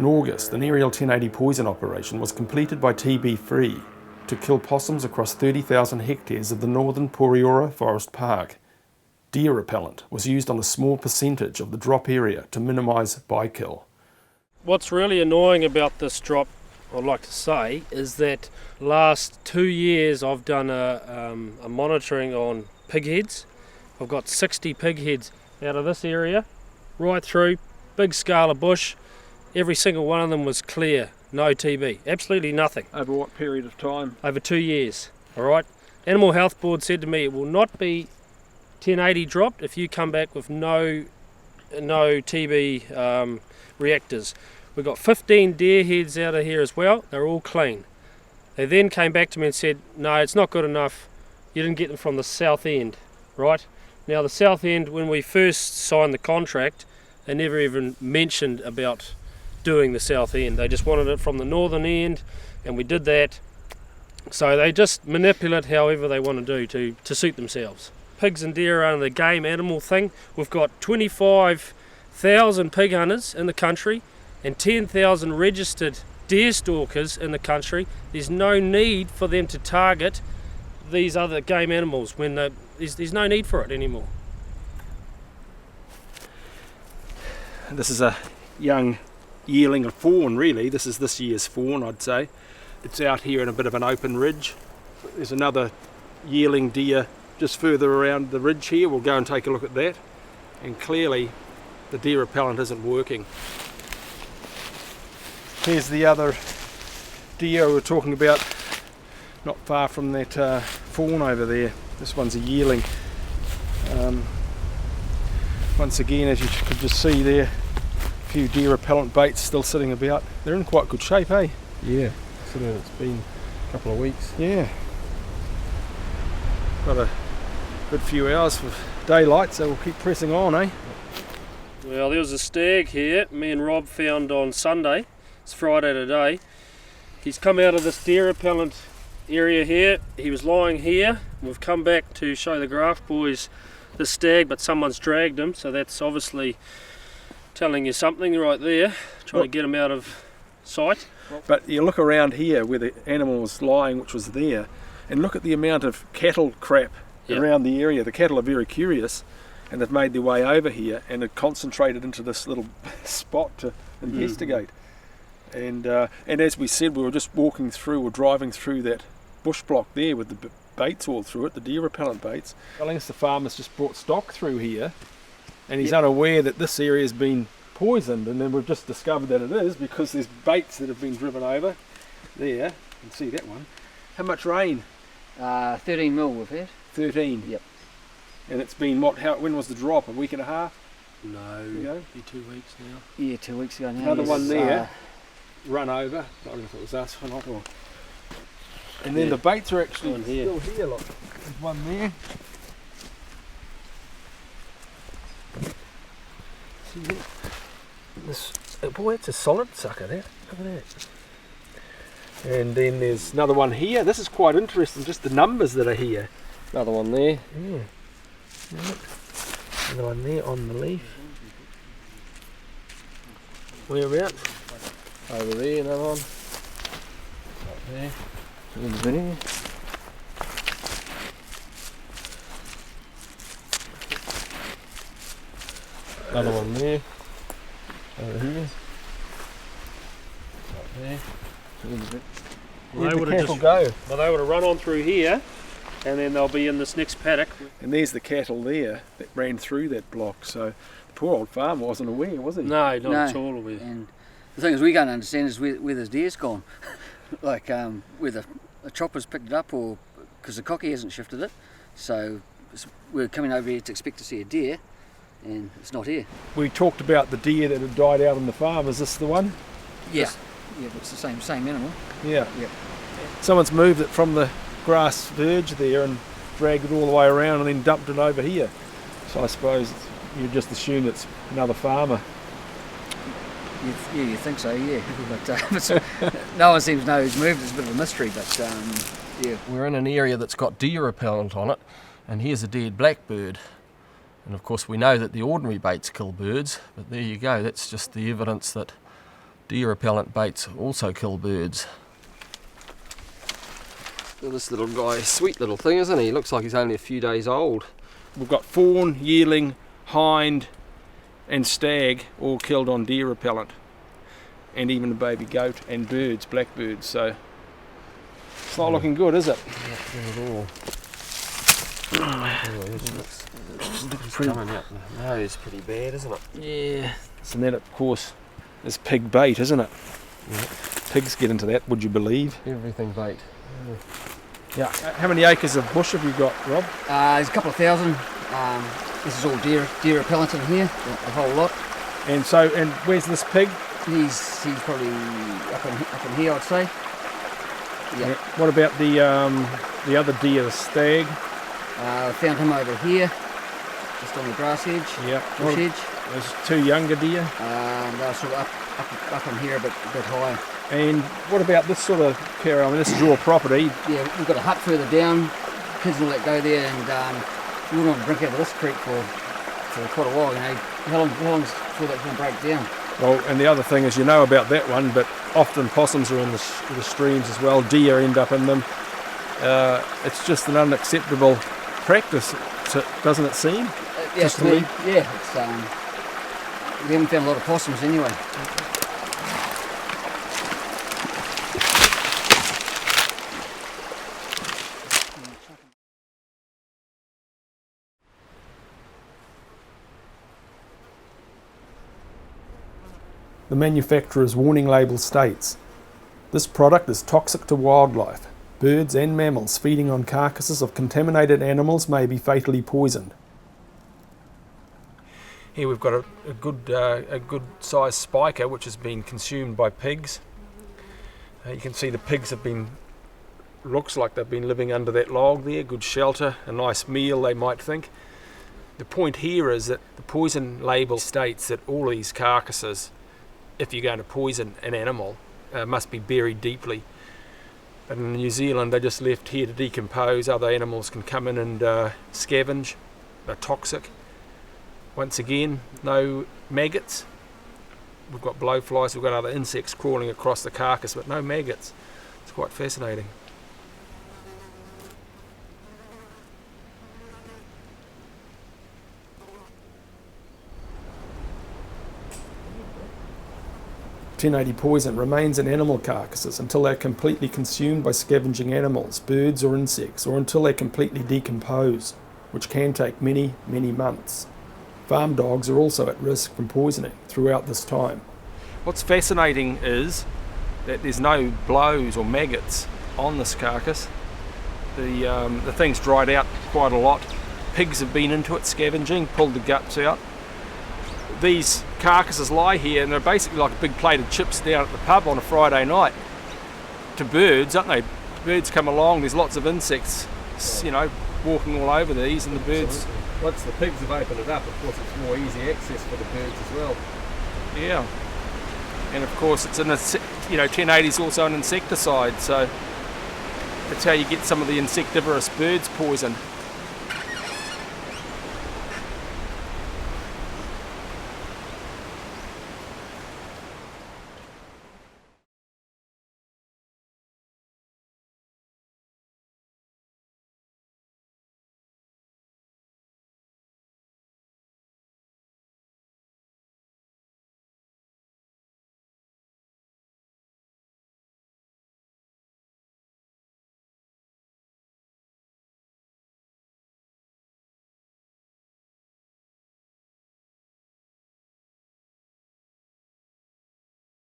In August, an aerial 1080 poison operation was completed by TB3 to kill possums across 30,000 hectares of the northern Poriora Forest Park. Deer repellent was used on a small percentage of the drop area to minimise bykill. What's really annoying about this drop, I'd like to say, is that last 2 years I've done a monitoring on pig heads. I've got 60 pig heads out of this area, right through, big scale of bush. Every single one of them was clear, no TB, absolutely nothing. Over what period of time? Over 2 years, all right? Animal Health Board said to me it will not be 1080 dropped if you come back with no TB reactors. We've got 15 deer heads out of here as well, they're all clean. They then came back to me and said, no, it's not good enough, you didn't get them from the south end, right? Now the south end, when we first signed the contract, they never even mentioned about doing the south end. They just wanted it from the northern end, and we did that. So they just manipulate however they want to do to suit themselves. Pigs and deer are the game animal thing. We've got 25,000 pig hunters in the country and 10,000 registered deer stalkers in the country. There's no need for them to target these other game animals when there's no need for it anymore. This is a young yearling of fawn, really. This is this year's fawn, I'd say. It's out here in a bit of an open ridge. There's another yearling deer just further around the ridge here. We'll go and take a look at that. And clearly the deer repellent isn't working. Here's the other deer we were talking about, not far from that fawn over there. This one's a yearling. Once again, as you could just see there, a few deer repellent baits still sitting about. They're in quite good shape, eh? Yeah, considering it's been a couple of weeks. Yeah. Got a good few hours of daylight, so we'll keep pressing on, eh? Well, there was a stag here me and Rob found on Sunday. It's Friday today. He's come out of this deer repellent area here. He was lying here. We've come back to show the Graft boys the stag, but someone's dragged him, so that's obviously telling you something right there, trying to get him out of sight. But you look around here where the animal was lying, which was there, and look at the amount of cattle crap around the area. The cattle are very curious, and they've made their way over here and have concentrated into this little spot to investigate. And as we said, we were just walking through or driving through that bush block there with the baits all through it, the deer repellent baits. Telling us the farmer's just brought stock through here, and he's unaware that this area has been poisoned, and then we've just discovered that it is because there's baits that have been driven over there. You can see that one. How much rain? 13 mil we've had. 13? Yep. And it's been when was the drop? A week and a half? No, be 2 weeks now. Yeah, 2 weeks ago now. Another one there, run over. I don't know if it was us or not. And then the baits are actually still here, look. There's one there. See that? Boy, it's a solid sucker, that. Look at that. And then there's another one here. This is quite interesting, just the numbers that are here. Another one there. Yeah. Another one there on the leaf. Whereabouts? Over there, another one. Up there. In the video. Another one there. Over here. Up there. Where'd the cattle go? Well, they would have run on through here, and then they'll be in this next paddock. And there's the cattle there that ran through that block. So the poor old farmer wasn't aware, was he? No, not at all aware. And the thing is, we can't understand is where this deer's gone. Like whether a chopper's picked it up or because the cocky hasn't shifted it. So we're coming over here to expect to see a deer, and it's not here. We talked about the deer that had died out on the farm. Is this the one? Yeah. Yeah, but it's the same animal. Yeah. Yep. Someone's moved it from the grass verge there and dragged it all the way around and then dumped it over here. So I suppose you just assume it's another farmer. You think so, yeah. But no one seems to know who's moved. It's a bit of a mystery, but yeah. We're in an area that's got deer repellent on it, and here's a dead blackbird. And of course we know that the ordinary baits kill birds, but there you go, that's just the evidence that Deer repellent baits also kill birds. Look at this little guy, sweet little thing, isn't he? Looks like he's only a few days old. We've got fawn, yearling, hind and stag all killed on deer repellent, and even a baby goat and birds, blackbirds, so it's not looking good, is it? Not at all. He's coming out the nose pretty bad, isn't it? Yeah. And that, of course, is pig bait, isn't it? Yeah. Pigs get into that, would you believe? Everything bait. Yeah. How many acres of bush have you got, Rob? There's a couple of thousand. This is all deer repellent in here, a whole lot. And so, and where's this pig? He's probably up in here, I'd say. Yeah. What about the other deer, the stag? Found him over here, just on the grass edge, Yeah. bush edge. There's two younger deer. They're sort of up in here, a bit higher. And what about this sort of care? I mean, this is your property. Yeah, we've got a hut further down. Kids will let go there, and we wouldn't want to drink out of this creek for quite a while. You know, how long before that's going to break down? Well, and the other thing is, you know about that one, but often possums are in the streams as well. Deer end up in them. It's just an unacceptable practice, doesn't it seem? Yeah, to me, yeah. It's, we haven't found a lot of possums anyway. The manufacturer's warning label states, "This product is toxic to wildlife. Birds and mammals feeding on carcasses of contaminated animals may be fatally poisoned." Here we've got a good sized spiker which has been consumed by pigs. You can see the pigs have been, looks like they've been living under that log there, good shelter, a nice meal they might think. The point here is that the poison label states that all these carcasses, if you're going to poison an animal, must be buried deeply. But in New Zealand they're just left here to decompose. Other animals can come in and scavenge. They're toxic. Once again, no maggots. We've got blowflies, we've got other insects crawling across the carcass, but no maggots. It's quite fascinating. .1080 poison remains in animal carcasses until they're completely consumed by scavenging animals, birds or insects, or until they completely decompose, which can take many, many months. Farm dogs are also at risk from poisoning throughout this time. What's fascinating is that there's no blows or maggots on this carcass. The thing's dried out quite a lot. Pigs have been into it scavenging, pulled the guts out. These carcasses lie here and they're basically like a big plate of chips down at the pub on a Friday night to birds, aren't they? Birds come along, there's lots of insects, you know, walking all over these, and the birds... Once the pigs have opened it up, of course it's more easy access for the birds as well. Yeah. And of course it's you know, 1080 is also an insecticide, so that's how you get some of the insectivorous birds poisoned.